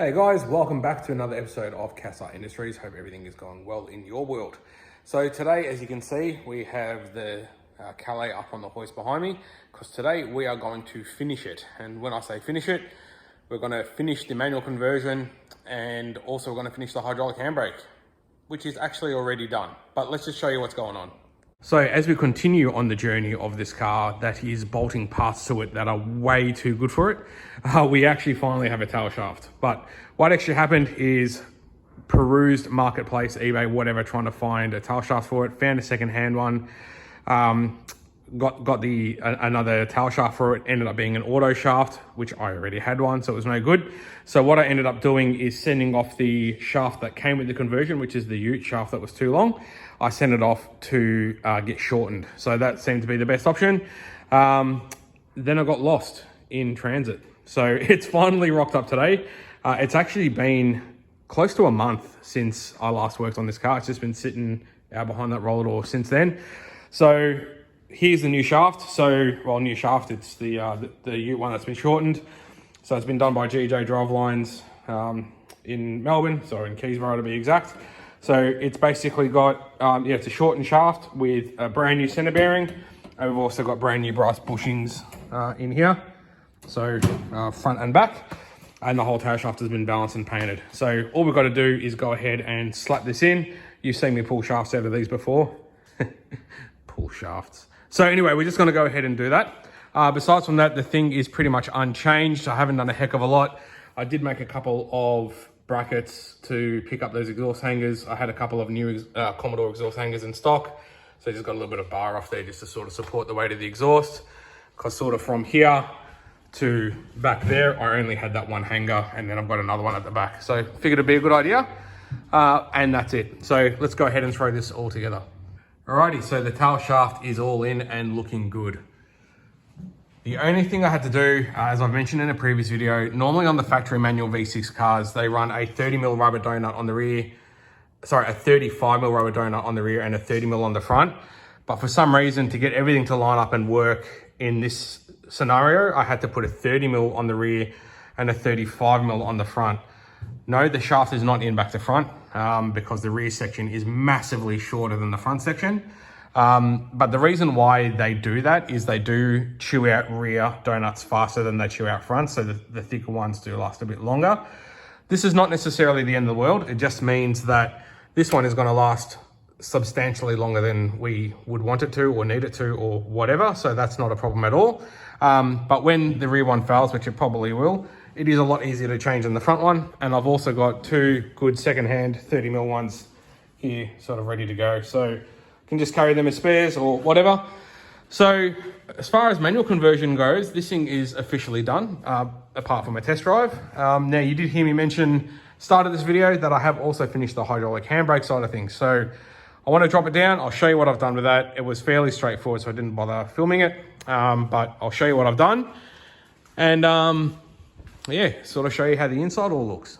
Hey guys, welcome back to another episode of Cassar Industries. Hope everything is going well in your world. So today, as you can see, we have the Calais up on the hoist behind me, because today we are going to finish it. And when I say finish it, we're going to finish the manual conversion, and also we're going to finish the hydraulic handbrake, which is actually already done. But let's just show you what's going on. So as we continue on the journey of this car that is bolting parts to it that are way too good for it, we actually finally have a tail shaft. But what actually happened is perused marketplace, eBay, whatever, trying to find a tail shaft for it, found a second-hand one, got another tail shaft for it, ended up being an auto shaft, which I already had one, so it was no good. So what I ended up doing is sending off the shaft that came with the conversion, which is the ute shaft that was too long. I sent it off to get shortened. So that seemed to be the best option. Then I got lost in transit. So it's finally rocked up today. It's actually been close to a month since I last worked on this car. It's just been sitting out behind that roller door since then. So here's the new shaft. New shaft, it's the ute one that's been shortened. So it's been done by GJ Drivelines in Melbourne, so in Keysborough to be exact. So it's basically got, it's a shortened shaft with a brand new center bearing. And we've also got brand new brass bushings in here. So front and back. And the whole tail shaft has been balanced and painted. So all we've got to do is go ahead and slap this in. You've seen me pull shafts out of these before. Pull shafts. So anyway, we're just going to go ahead and do that. Besides from that, the thing is pretty much unchanged. I haven't done a heck of a lot. I did make a couple of brackets to pick up those exhaust hangers. I had a couple of new Commodore exhaust hangers in stock. So just got a little bit of bar off there just to sort of support the weight of the exhaust. Because sort of from here to back there, I only had that one hanger, and then I've got another one at the back. So figured it'd be a good idea. And that's it. So let's go ahead and throw this all together. Alrighty, so the tail shaft is all in and looking good. The only thing I had to do, as I've mentioned in a previous video, normally on the factory manual V6 cars, they run a 30mm rubber donut on the rear, a 35mm rubber donut on the rear and a 30mm on the front. But for some reason, to get everything to line up and work in this scenario, I had to put a 30mm on the rear and a 35mm on the front. No, the shaft is not in back to front because the rear section is massively shorter than the front section. But the reason why they do that is they do chew out rear donuts faster than they chew out front. So the thicker ones do last a bit longer. This is not necessarily the end of the world. It just means that this one is going to last substantially longer than we would want it to or need it to or whatever. So that's not a problem at all. But when the rear one fails, which it probably will, it is a lot easier to change than the front one. And I've also got two good secondhand 30mm ones here sort of ready to go. So can just carry them as spares or whatever. So as far as manual conversion goes, this thing is officially done, apart from a test drive. Now you did hear me mention start of this video that I have also finished the hydraulic handbrake side of things. So I want to drop it down. I'll show you what I've done with that. It was fairly straightforward, so I didn't bother filming it, but I'll show you what I've done. And yeah, sort of show you how the inside all looks.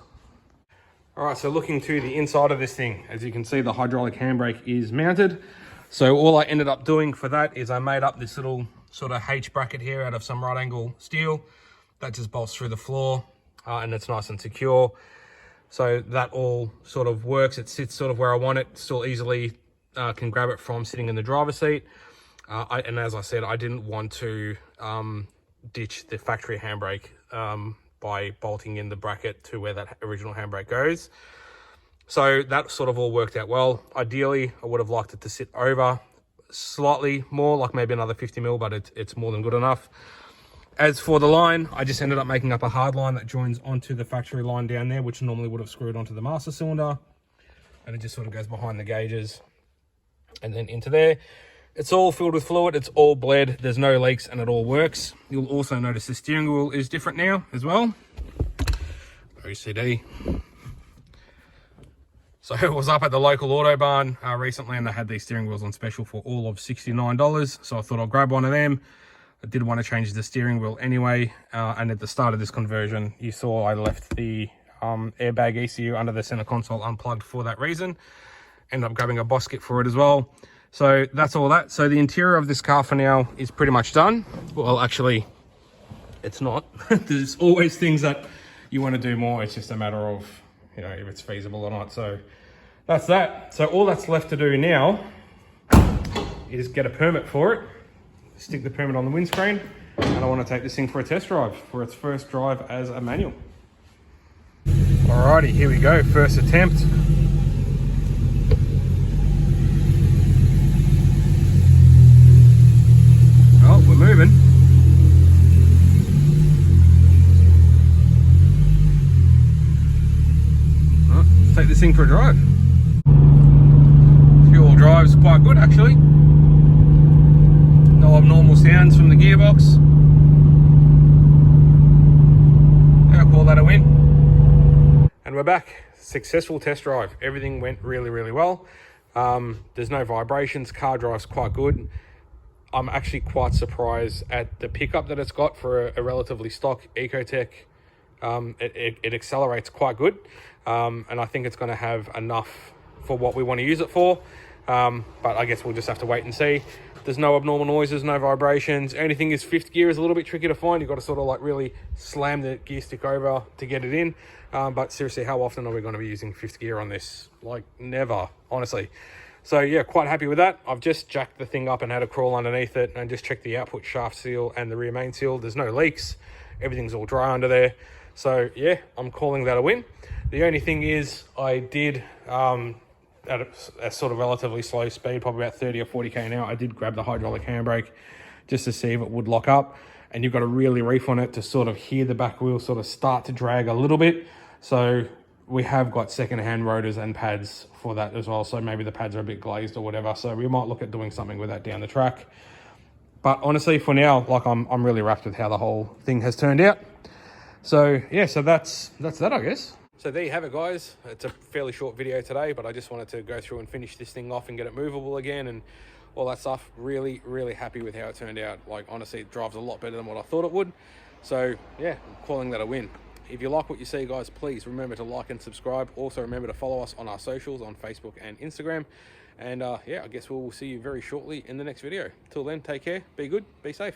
All right, so looking to the inside of this thing, as you can see, the hydraulic handbrake is mounted. So all I ended up doing for that is I made up this little sort of H bracket here out of some right angle steel that just bolts through the floor and it's nice and secure. So that all sort of works. It sits sort of where I want it, still easily can grab it from sitting in the driver's seat. And as I said, I didn't want to ditch the factory handbrake by bolting in the bracket to where that original handbrake goes. So that sort of all worked out well. Ideally, I would have liked it to sit over slightly more, like maybe another 50mm, but it's more than good enough. As for the line, I just ended up making up a hard line that joins onto the factory line down there, which normally would have screwed onto the master cylinder. And it just sort of goes behind the gauges and then into there. It's all filled with fluid, it's all bled, there's no leaks, and it all works. You'll also notice the steering wheel is different now as well. OCD. So it was up at the local auto barn recently, and they had these steering wheels on special for all of $69. So I thought I'll grab one of them. I did want to change the steering wheel anyway. And at the start of this conversion, you saw I left the airbag ECU under the center console unplugged for that reason. Ended up grabbing a boss kit for it as well. So that's all that. So the interior of this car for now is pretty much done. Well, actually, it's not. There's always things that you want to do more. It's just a matter of, you know, if it's feasible or not. So that's that. So all that's left to do now is get a permit for it, stick the permit on the windscreen, and I want to take this thing for a test drive for its first drive as a manual. Alrighty, here we go, first attempt. Oh, we're moving. Oh, let's take this thing for a drive. Fuel drive's quite good actually. No abnormal sounds from the gearbox. I'll call that a win. And we're back. Successful test drive. Everything went really, really well. There's no vibrations. Car drives quite good. I'm actually quite surprised at the pickup that it's got for a relatively stock Ecotec. It accelerates quite good. And I think it's going to have enough for what we want to use it for. But I guess we'll just have to wait and see. There's no abnormal noises, no vibrations. Anything is fifth gear is a little bit tricky to find. You've got to sort of like really slam the gear stick over to get it in. But seriously, how often are we going to be using fifth gear on this? Like never, honestly. So yeah, quite happy with that. I've just jacked the thing up and had a crawl underneath it and just checked the output shaft seal and the rear main seal. There's no leaks. Everything's all dry under there. So yeah, I'm calling that a win. The only thing is I did, at a sort of relatively slow speed, probably about 30 or 40k an hour, I did grab the hydraulic handbrake just to see if it would lock up. And you've got to really reef on it to sort of hear the back wheel sort of start to drag a little bit. So we have got second-hand rotors and pads for that as well. So maybe the pads are a bit glazed or whatever. So we might look at doing something with that down the track. But honestly, for now, like I'm really wrapped with how the whole thing has turned out. So yeah, so that's that, I guess. So there you have it, guys. It's a fairly short video today, but I just wanted to go through and finish this thing off and get it movable again and all that stuff. Really, really happy with how it turned out. Like, honestly, it drives a lot better than what I thought it would. So yeah, I'm calling that a win. If you like what you see, guys, please remember to like and subscribe. Also remember to follow us on our socials on Facebook and Instagram. And yeah, I guess we'll see you very shortly in the next video. Till then, take care, be good, be safe.